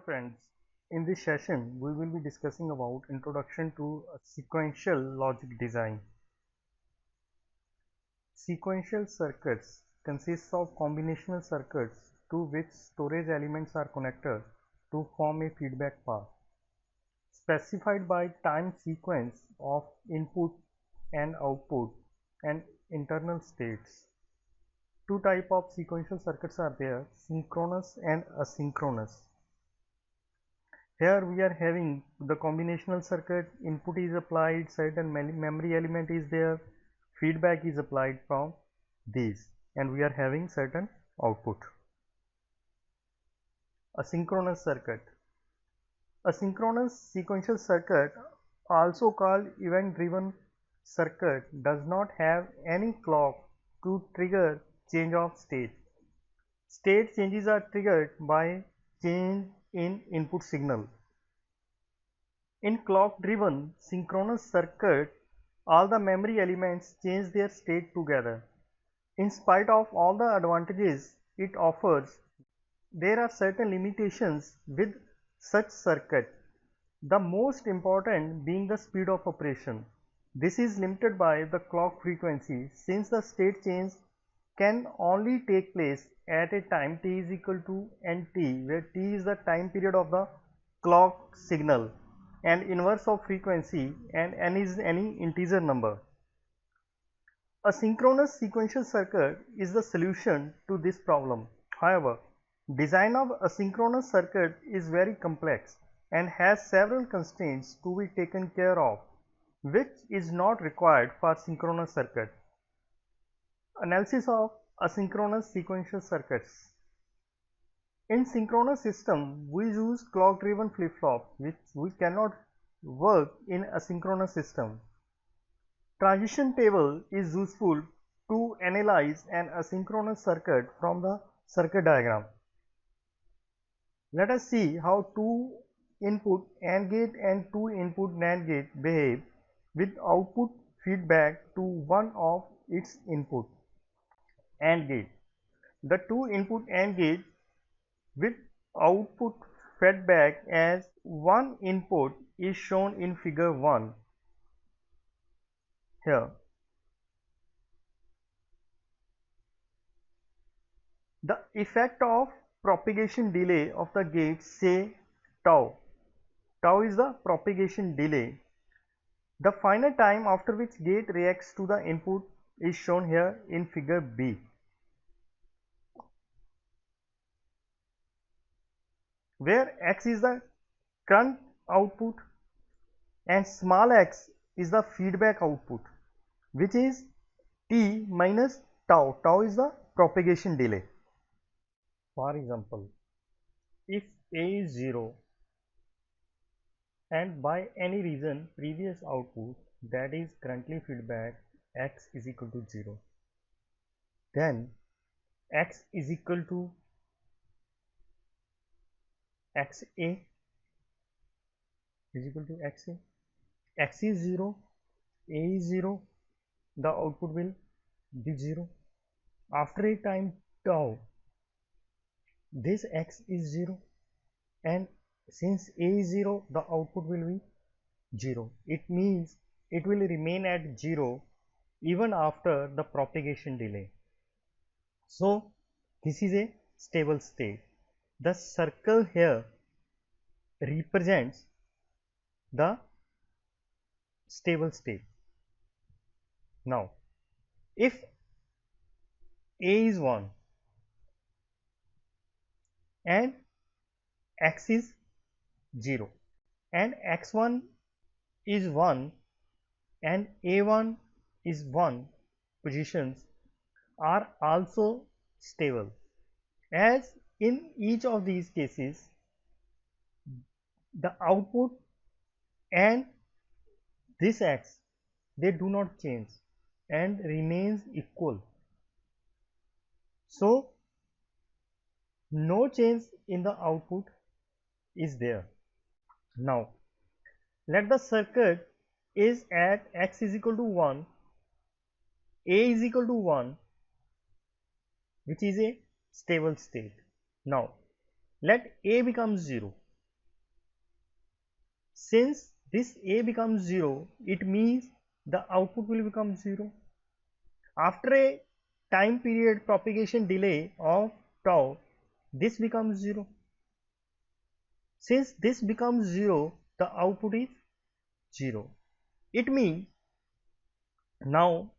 friends, in this session we will be discussing about introduction to sequential logic design. Sequential circuits consists of combinational circuits to which storage elements are connected to form a feedback path specified by time sequence of input and output and internal states. Two types of sequential circuits are there, synchronous and asynchronous. Here we are having the combinational circuit, input is applied, certain memory element is there, feedback is applied from these, and we are having certain output. Asynchronous circuit. Asynchronous sequential circuit, also called event driven circuit, does not have any clock to trigger change of state. State changes are triggered by change in input signal. In clock driven synchronous circuit, all the memory elements change their state together. In spite of all the advantages it offers, there are certain limitations with such circuit, the most important being the speed of operation. This is limited by the clock frequency, since the state change can only take place at a time t is equal to nt, where t is the time period of the clock signal and inverse of frequency, and n is any integer number. A synchronous sequential circuit is the solution to this problem. However, design of a synchronous circuit is very complex and has several constraints to be taken care of, which is not required for synchronous circuit. Analysis of asynchronous sequential circuits. In synchronous system, we use clock driven flip-flop, which cannot work in asynchronous system. Transition table is useful to analyze an asynchronous circuit from the circuit diagram. Let us see how two input AND gate and two input NAND gate behave with output feedback to one of its input. AND gate. The two input AND gate with output fed back as one input is shown in figure 1 here. The effect of propagation delay of the gate, say tau. Tau is the propagation delay. The final time after which gate reacts to the input is shown here in figure B. Where x is the current output and small x is the feedback output, which is t minus tau. Tau is the propagation delay. For example, if a is 0 and by any reason previous output, that is currently feedback, x is equal to 0, then x is equal to xa is equal to xa. X is 0, a is 0, the output will be 0. After a time tau, this x is 0, and since a is 0, the output will be 0. It means it will remain at 0 even after the propagation delay. So this is a stable state. The circle here represents the stable state. Now, if a is 1 and x is 0 and x1 is 1 and a1 is 1, positions are also stable, as in each of these cases the output and this x, they do not change and remains equal. So no change in the output is there. Now let the circuit is at x is equal to 1, a is equal to 1, which is a stable state. Now let a become 0 Since this A becomes 0, it means the output will become 0. After a time period propagation delay of tau, this becomes 0. Since this becomes 0, the output is 0. It means now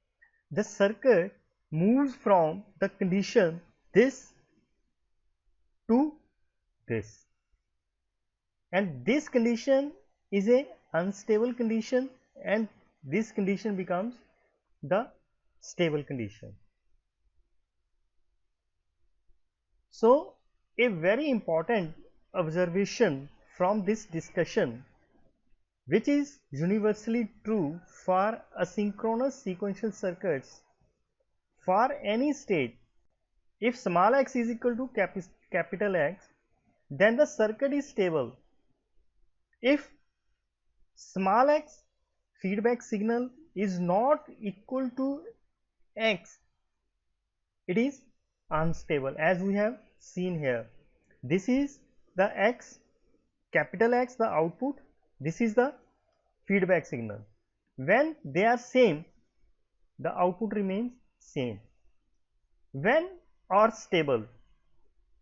the circuit moves from the condition this to this, and this condition is a unstable condition, and this condition becomes the stable condition. So a very important observation from this discussion, which is universally true for asynchronous sequential circuits for any state, if small x is equal to capital X, then the circuit is stable. If small x feedback signal is not equal to x, it is unstable, as we have seen here. This is the x, capital X, the output. This is the feedback signal. When they are same, the output remains same. When or stable,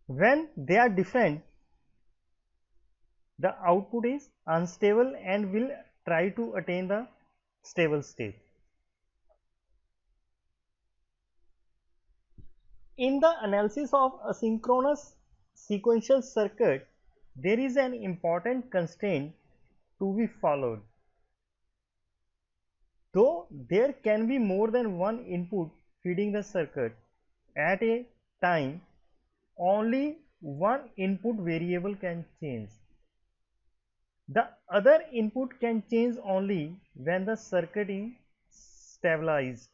when they are different, the output is unstable and will try to attain the stable state. In the analysis of asynchronous sequential circuit, there is an important constraint to be followed. Though there can be more than one input feeding the circuit at a time, only one input variable can change. The other input can change only when the circuit is stabilized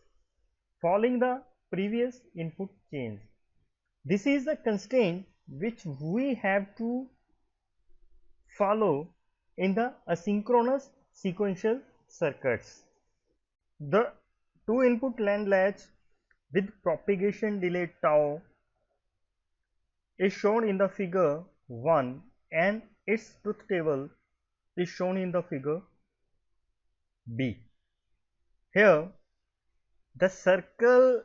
following the previous input change. This is the constraint which we have to follow in the asynchronous sequential circuits. The two input NAND latch with propagation delay tau is shown in the figure 1 and its truth table is shown in the figure B. Here the circle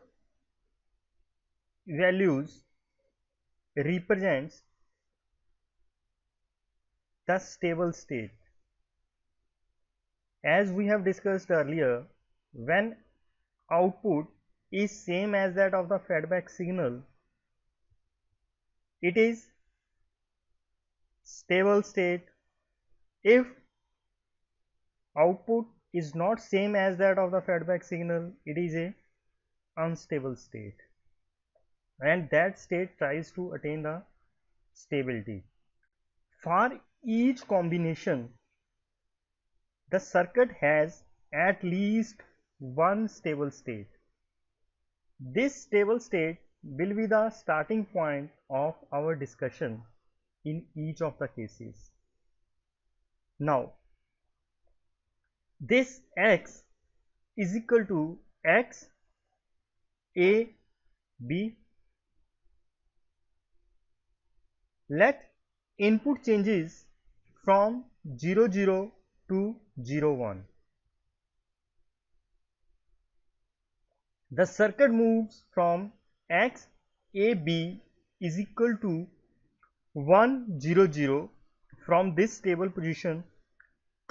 values represents the stable state. As we have discussed earlier, when output is same as that of the feedback signal, it is stable state. If output is not same as that of the feedback signal, it is a unstable state, and that state tries to attain the stability. For each combination, the circuit has at least one stable state. This stable state will be the starting point of our discussion in each of the cases. Now, this x is equal to x a b. Let input changes from 0 0 to 0 1. The circuit moves from x a b is equal to 1 0 0 from this stable position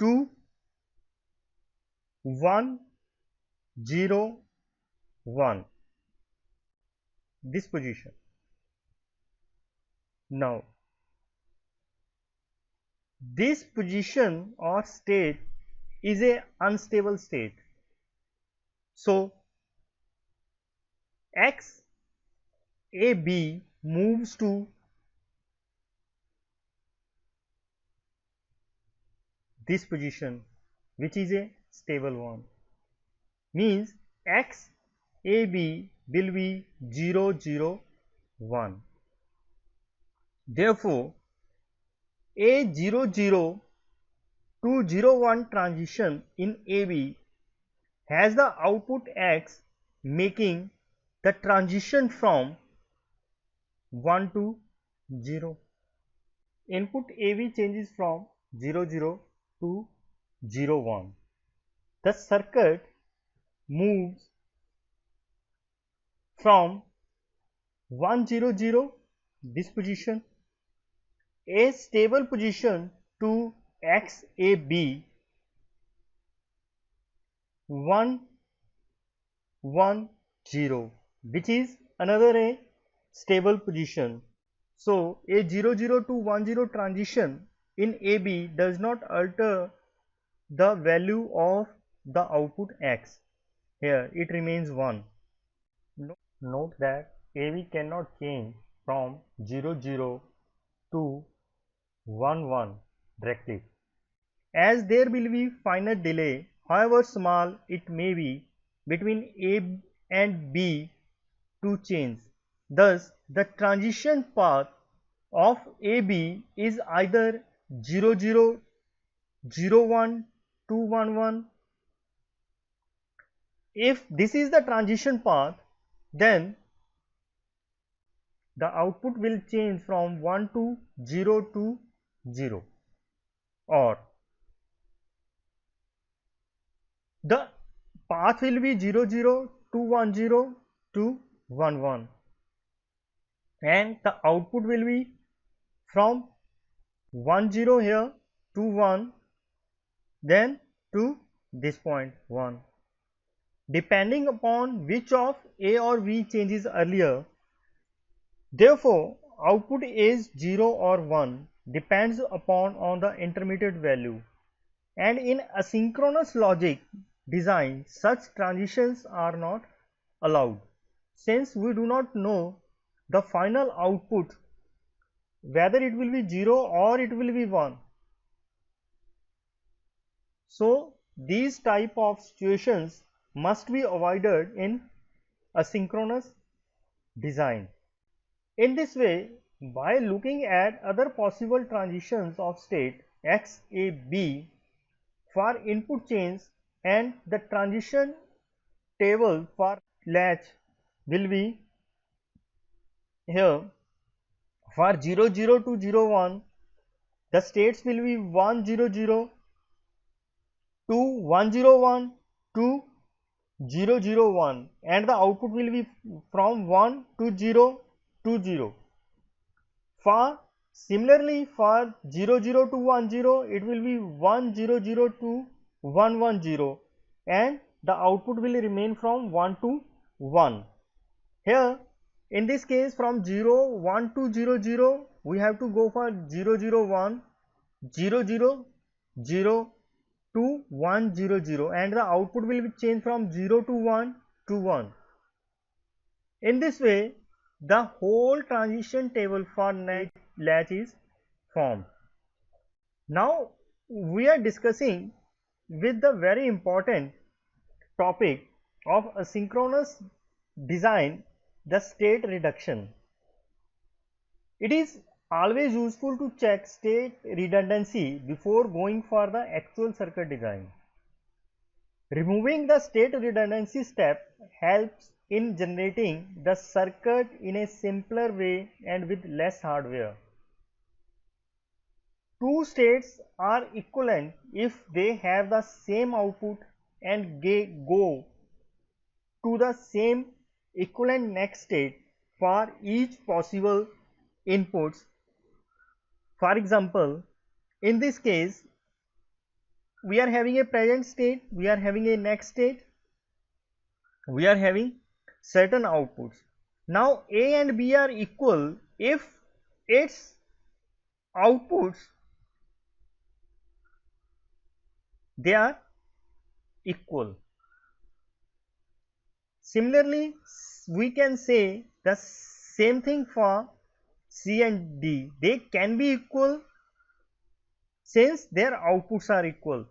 to 1 0 1, this position. Now, this position or state is a unstable state. So, x a b moves to this position, which is a stable one, means x a b will be 0 0 1. Therefore, a 0 0 to 0 1 transition in AB has the output x, making the transition from 1 to 0. Input AB changes from 0 0 to 0 1. The circuit moves from 1 0 0, this position, a stable position, to XAB 1 1 0, which is another a stable position. So a 0 0 to 1 0 transition in AB does not alter the value of the output X. Here it remains 1. Note that AB cannot change from 0 0 to 1 1 directly, as there will be finite delay, however small it may be, between A and B to change. Thus, the transition path of AB is either 0 0, 0 1 to 1 1. If this is the transition path, then the output will change from 1 to 0 to 0, or the path will be 0 0 to 1 0 to 1 1, and the output will be from 1 0 here to 1, then to this point 1. Depending upon which of A or B changes earlier, therefore output is 0 or 1 depends upon on the intermediate value, and in asynchronous logic design such transitions are not allowed, since we do not know the final output whether it will be 0 or it will be 1. So these type of situations must be avoided in asynchronous design. In this way, by looking at other possible transitions of state X, A, B for input change, and the transition table for latch will be here. For 0 0 to 0 1, the states will be 1 0 0 to 1 0 1 to 0 0 1, and the output will be from 1 to 0 to 0. Similarly, for 0 0 to 1 0, it will be 1 0 0 to 1 1 0, and the output will remain from 1 to 1. Here in this case, from 0 1 to 0 0, we have to go for 0 0 1, 0 0 0 to 1 0 0, and the output will be changed from 0 to 1 to 1. In this way, the whole transition table for latch is formed. Now we are discussing with the very important topic of asynchronous design, the state reduction. It is always useful to check state redundancy before going for the actual circuit design. Removing the state redundancy step helps in generating the circuit in a simpler way and with less hardware. Two states are equivalent if they have the same output and go to the same equivalent next state for each possible inputs. For example, in this case, we are having a present state, we are having a next state, we are having certain outputs. Now A and B are equal if its outputs, they are equal. Similarly, we can say the same thing for C and D. They can be equal since their outputs are equal.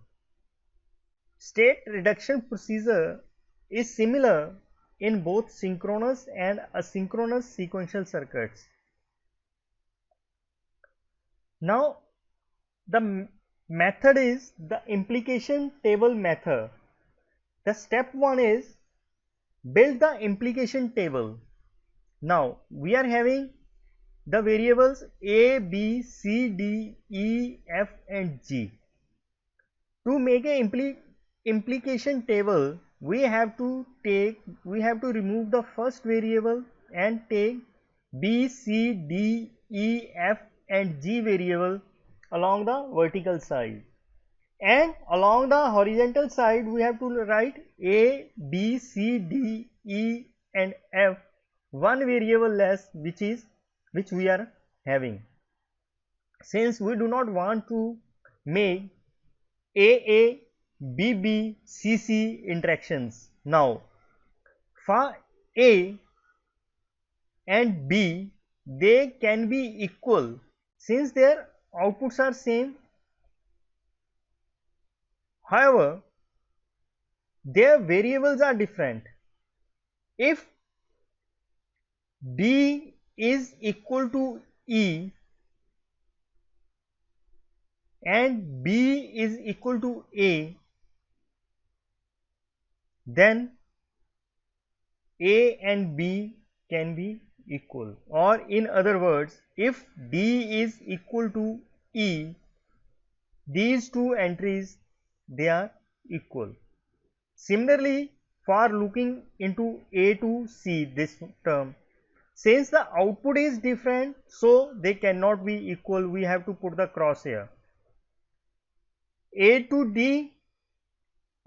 State reduction procedure is similar in both synchronous and asynchronous sequential circuits. Now the method is the implication table method. The step 1 is build the implication table. Now we are having the variables A, B, C, D, E, F and G. To make a implication table, we have to remove the first variable and take B, C, D, E, F and G variable along the vertical side, and along the horizontal side we have to write A, B, C, D, E and F, one variable less, which we are having, since we do not want to make AA, BB, CC interactions. Now for A and B, they can be equal since their outputs are same. However, their variables are different. If D is equal to E and B is equal to A, then A and B can be equal, or in other words, if D is equal to E, these two entries, they are equal. Similarly, for looking into A to C, this term, since the output is different, so they cannot be equal, we have to put the cross here. A to D,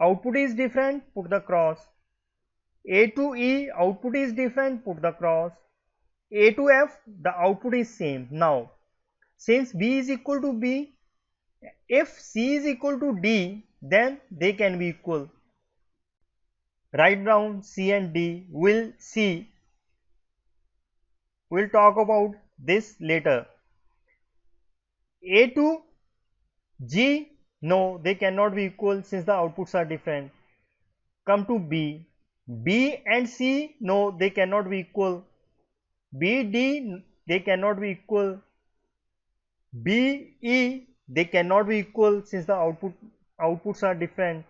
output is different, put the cross. A to E, output is different, put the cross. A to F, the output is same. Now, since B is equal to B, if C is equal to D, then they can be equal. Write down C and D, we'll see. We'll talk about this later. A to G, no, they cannot be equal since the outputs are different. Come to B. B and C, no, they cannot be equal. B, D, they cannot be equal. B, E, they cannot be equal since the outputs are different.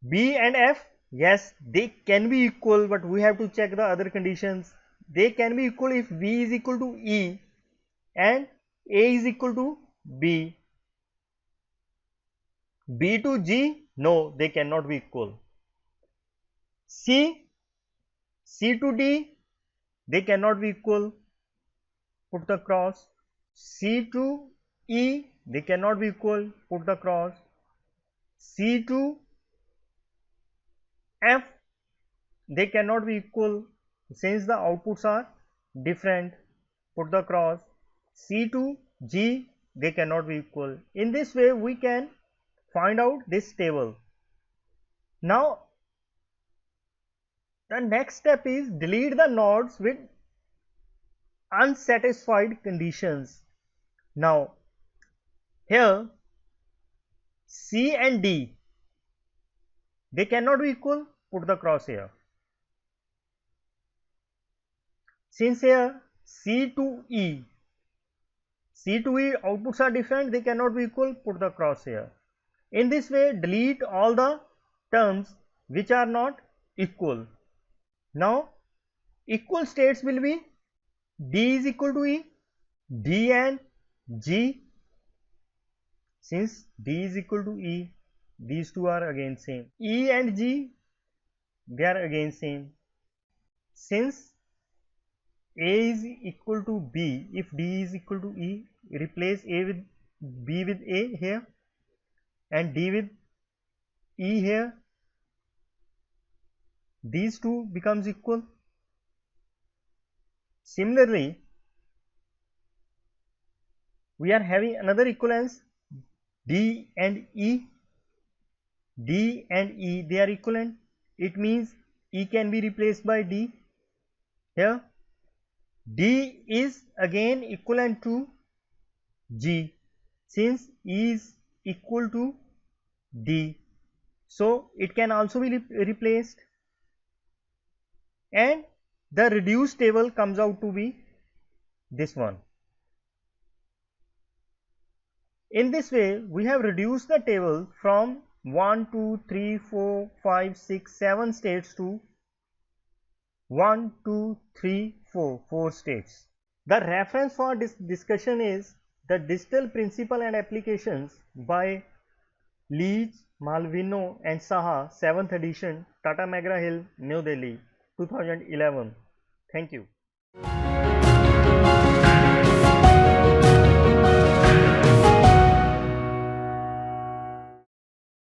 B and F, yes, they can be equal, but we have to check the other conditions. They can be equal if B is equal to E and A is equal to B. B to G, no, they cannot be equal. C to D, they cannot be equal, put the cross. C to E, they cannot be equal, put the cross. C to F, they cannot be equal since the outputs are different, put the cross. C to G, they cannot be equal. In this way we can find out this table. Now the next step is delete the nodes with unsatisfied conditions. Now here C and D, they cannot be equal, put the cross here. Since here C to E outputs are different, they cannot be equal, put the cross here. In this way delete all the terms which are not equal. Now equal states will be D is equal to E, D and G. Since D is equal to E, these two are again same. E and G, they are again same. Since A is equal to B, if D is equal to E, replace A with B with A here and D with E here. These two becomes equal. Similarly, we are having another equivalence, D and E. D and E, they are equivalent. It means E can be replaced by D. Here D is again equivalent to G since E is equal to D, so it can also be replaced, and the reduced table comes out to be this one. In this way we have reduced the table from 1, 2, 3, 4, 5, 6, 7 states to 1, 2, 3, 4 states. The reference for this discussion is the Digital Principle and Applications by Leach, Malvino and Saha, 7th edition, Tata McGraw Hill, New Delhi, 2011. Thank you.